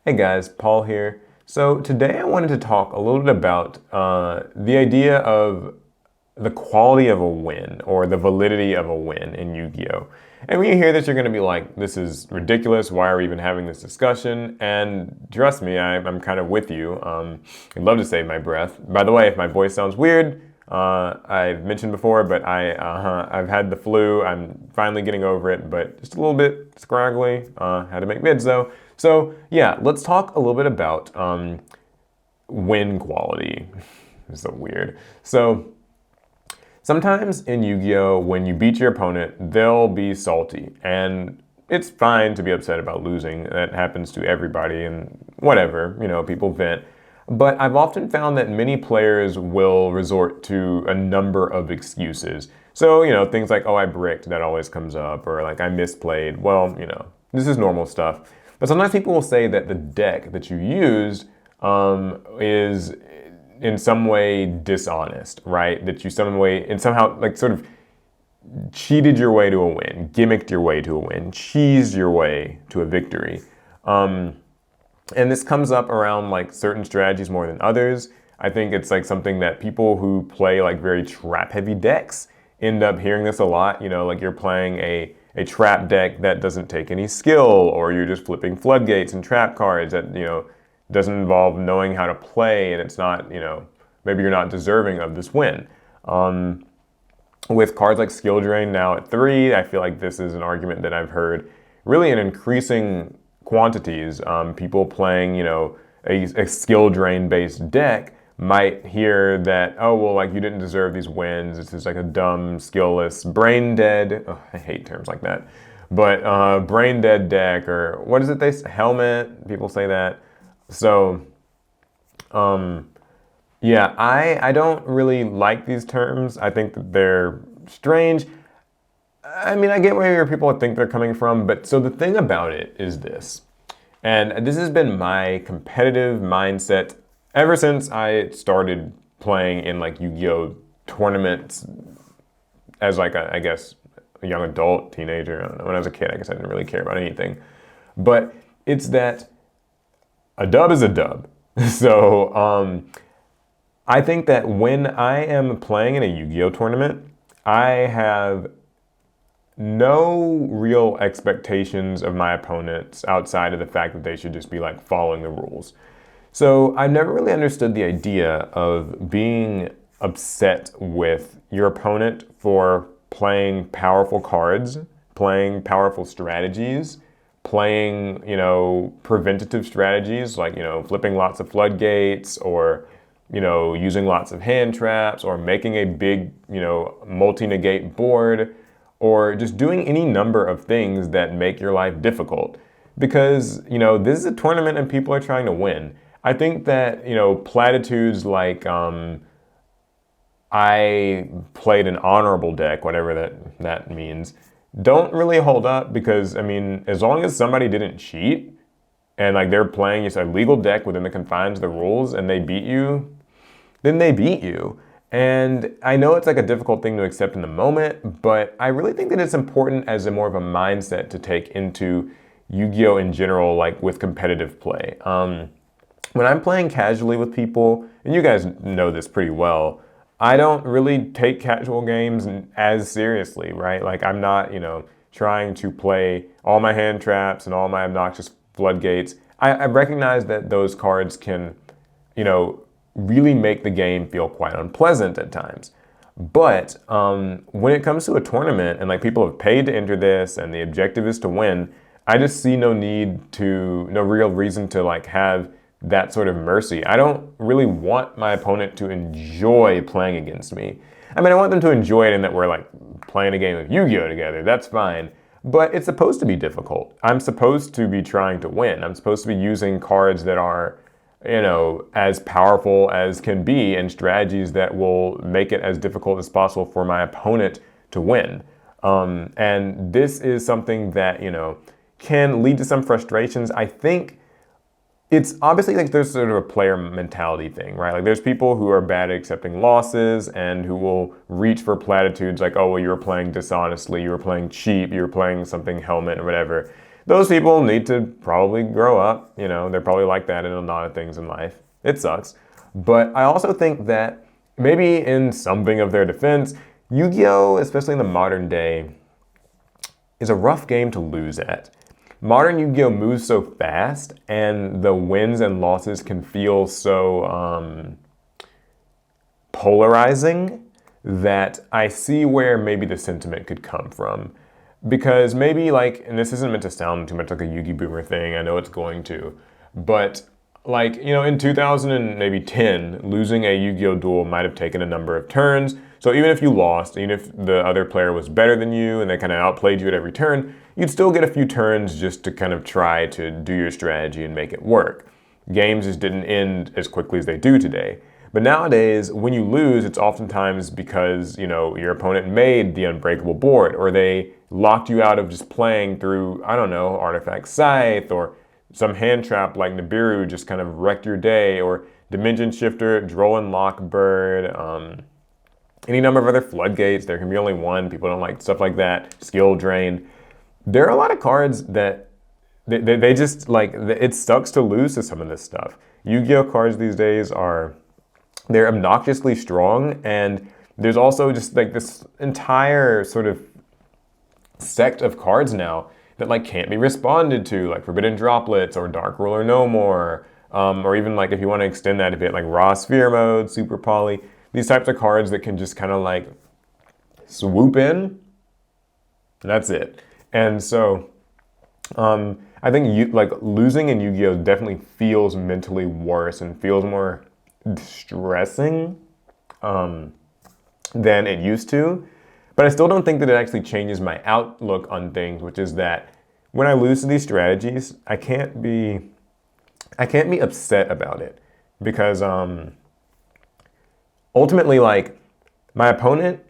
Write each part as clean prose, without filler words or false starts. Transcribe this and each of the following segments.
Hey guys, Paul here. So today I wanted to talk a little bit about the idea of the quality of a win or the validity of a win in Yu-Gi-Oh! And when you hear this, you're going to be like, this is ridiculous. Why are we even having this discussion? And trust me, I'm kind of with you. I'd love to save my breath. By the way, if my voice sounds weird, I've mentioned before, but I've had the flu. I'm finally getting over it, but just a little bit scraggly. Had to make mids though. So yeah, let's talk a little bit about win quality. It's so weird. So sometimes in Yu-Gi-Oh, when you beat your opponent, they'll be salty, and it's fine to be upset about losing. That happens to everybody, and whatever, people vent. But I've often found that many players will resort to a number of excuses. So, things like, oh, I bricked, that always comes up, or like I misplayed. Well, this is normal stuff. But sometimes people will say that the deck that you used is in some way dishonest, right? That you some way, and somehow like sort of cheated your way to a win, gimmicked your way to a win, cheesed your way to a victory. And this comes up around like certain strategies more than others. I think it's like something that people who play like very trap heavy decks end up hearing this a lot. Like you're playing a trap deck that doesn't take any skill, or you're just flipping floodgates and trap cards that, doesn't involve knowing how to play, and it's not, maybe you're not deserving of this win. With cards like Skill Drain now at 3, I feel like this is an argument that I've heard really in increasing quantities. People playing, a Skill Drain based deck might hear that, oh, well, like you didn't deserve these wins. This is like a dumb, skillless, brain dead. Oh, I hate terms like that. But brain dead deck, or what is it they say? Helmet, people say that. So, yeah, I don't really like these terms. I think that they're strange. I mean, I get where people think they're coming from, but so the thing about it is this, and this has been my competitive mindset ever since I started playing in like Yu-Gi-Oh! Tournaments as like I guess a young adult, teenager. I don't know. When I was a kid, I guess I didn't really care about anything. But it's that a dub is a dub. So I think that when I am playing in a Yu-Gi-Oh! Tournament, I have no real expectations of my opponents outside of the fact that they should just be like following the rules. So I never really understood the idea of being upset with your opponent for playing powerful cards, playing powerful strategies, playing, preventative strategies like, flipping lots of floodgates, or, using lots of hand traps, or making a big, multi-negate board, or just doing any number of things that make your life difficult. Because, this is a tournament and people are trying to win. I think that, platitudes like, I played an honorable deck, whatever that means, don't really hold up, because, I mean, as long as somebody didn't cheat and like they're playing just a legal deck within the confines of the rules and they beat you, then they beat you. And I know it's like a difficult thing to accept in the moment, but I really think that it's important as a more of a mindset to take into Yu-Gi-Oh! In general, like with competitive play. When I'm playing casually with people, and you guys know this pretty well, I don't really take casual games as seriously, right? Like I'm not, trying to play all my hand traps and all my obnoxious floodgates. I recognize that those cards can, really make the game feel quite unpleasant at times. But when it comes to a tournament and like people have paid to enter this and the objective is to win, I just see no real reason to like have that sort of mercy. I don't really want my opponent to enjoy playing against me. I mean, I want them to enjoy it in that we're like playing a game of Yu-Gi-Oh! Together. That's fine. But it's supposed to be difficult. I'm supposed to be trying to win. I'm supposed to be using cards that are, as powerful as can be, and strategies that will make it as difficult as possible for my opponent to win. And this is something that, can lead to some frustrations. I think it's obviously like there's sort of a player mentality thing, right? Like there's people who are bad at accepting losses and who will reach for platitudes like, oh, well, you were playing dishonestly, you were playing cheap, you were playing something helmet or whatever. those people need to probably grow up. You know, they're probably like that in a lot of things in life. It sucks. But I also think that maybe in something of their defense, Yu-Gi-Oh!, especially in the modern day, is a rough game to lose at. Modern Yu-Gi-Oh! Moves so fast, and the wins and losses can feel so polarizing that I see where maybe the sentiment could come from. Because maybe like, and this isn't meant to sound too much like a Yu-Gi Boomer thing, I know it's going to, but like, you know, in 2010, losing a Yu-Gi-Oh! Duel might have taken a number of turns. So even if you lost, even if the other player was better than you and they kind of outplayed you at every turn, you'd still get a few turns just to kind of try to do your strategy and make it work. Games just didn't end as quickly as they do today. But nowadays, when you lose, it's oftentimes because, you know, your opponent made the unbreakable board, or they locked you out of just playing through, I don't know, Artifact Scythe, or some hand trap like Nibiru just kind of wrecked your day, or Dimension Shifter, Droll Lockbird, any number of other floodgates. There can be only one. People don't like stuff like that. Skill Drain. There are a lot of cards that they just like, it sucks to lose to some of this stuff. Yu-Gi-Oh! Cards these days they're obnoxiously strong, and there's also just like this entire sort of sect of cards now that like can't be responded to, like Forbidden Droplets or Dark Ruler No More, or even like if you want to extend that a bit, like Raw Sphere Mode, Super Poly, these types of cards that can just kind of like swoop in, and that's it. And so I think like losing in Yu-Gi-Oh! Definitely feels mentally worse and feels more distressing than it used to. But I still don't think that it actually changes my outlook on things, which is that when I lose to these strategies, I can't be upset about it, because ultimately, like, my opponent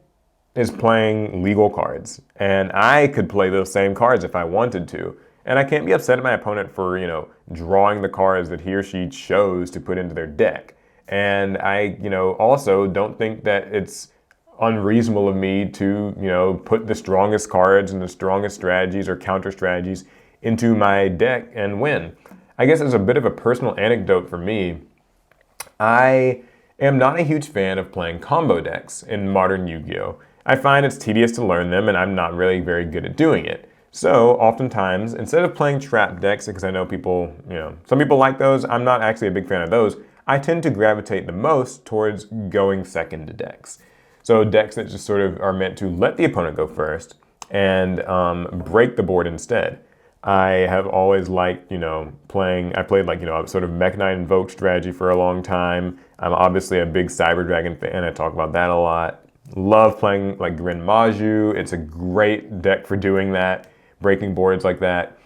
is playing legal cards, and I could play those same cards if I wanted to. And I can't be upset at my opponent for, you know, drawing the cards that he or she chose to put into their deck. And I, you know, also don't think that it's unreasonable of me to, you know, put the strongest cards and the strongest strategies or counter strategies into my deck and win. I guess as a bit of a personal anecdote for me, I am not a huge fan of playing combo decks in modern Yu-Gi-Oh! I find it's tedious to learn them, and I'm not really very good at doing it. So oftentimes, instead of playing trap decks, because I know people, you know, some people like those, I'm not actually a big fan of those, I tend to gravitate the most towards going second to decks. So decks that just sort of are meant to let the opponent go first and break the board instead. I have always liked, you know, I played like, you know, a sort of Mech Knight Invoke strategy for a long time. I'm obviously a big Cyber Dragon fan. I talk about that a lot. Love playing like Grin Maju. It's a great deck for doing that, breaking boards like that.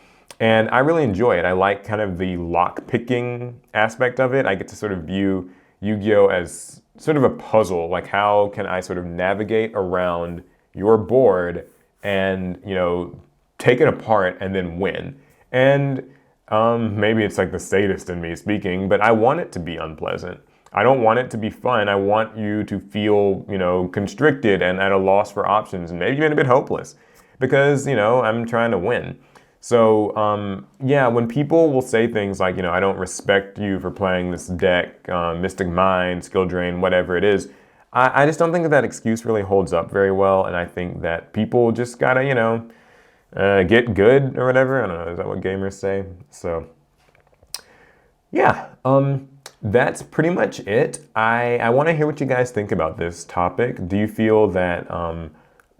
And I really enjoy it. I like kind of the lock-picking aspect of it. I get to sort of view Yu-Gi-Oh! As sort of a puzzle. Like, how can I sort of navigate around your board and, you know, take it apart and then win? And maybe it's like the sadist in me speaking, but I want it to be unpleasant. I don't want it to be fun. I want you to feel, you know, constricted and at a loss for options, and maybe even a bit hopeless, because, you know, I'm trying to win. So, yeah, when people will say things like, you know, I don't respect you for playing this deck, Mystic Mind, Skill Drain, whatever it is, I just don't think that excuse really holds up very well, and I think that people just gotta, you know, get good or whatever. I don't know, is that what gamers say? So, yeah, that's pretty much it. I want to hear what you guys think about this topic. Do you feel that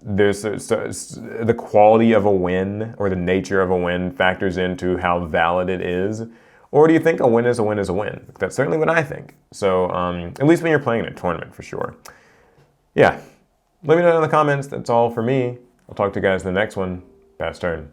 the quality of a win or the nature of a win factors into how valid it is? Or do you think a win is a win is a win? That's certainly what I think. So at least when you're playing in a tournament, for sure. Yeah, let me know in the comments. That's all for me. I'll talk to you guys in the next one. Pass turn.